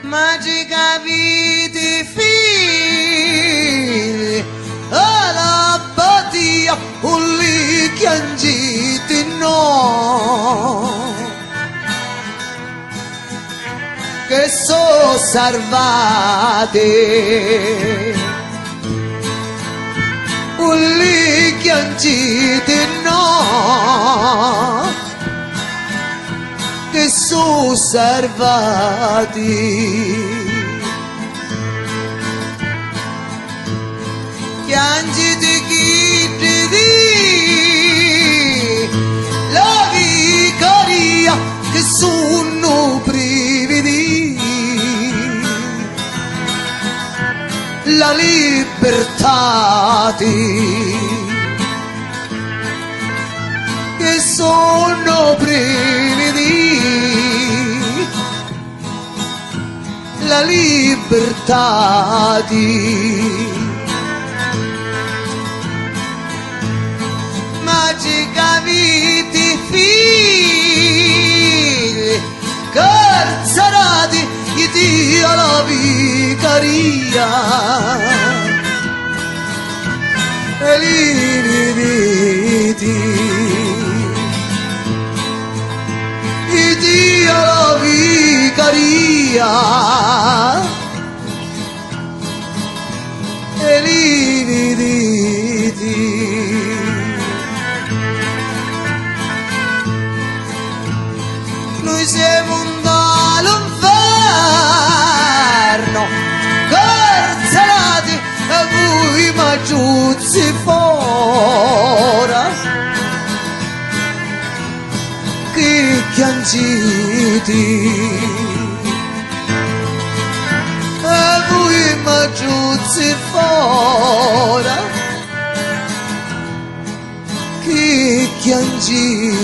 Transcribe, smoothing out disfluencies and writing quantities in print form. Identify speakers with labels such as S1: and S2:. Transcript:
S1: Magica viti figli alla badia un li chiangiti no che so salvati un li chiangiti no che sono salvati piangiti chi ti di la vicaria che sono brividi la libertà che sono brividi la libertà magica viti figli carcerati gli dia la vicaria e li viti gli dia la vicaria e li viti noi siamo dall'inferno carcerati e voi maggiuzzi fora che chiangiti e voi maggiuzzi fora che chiangiti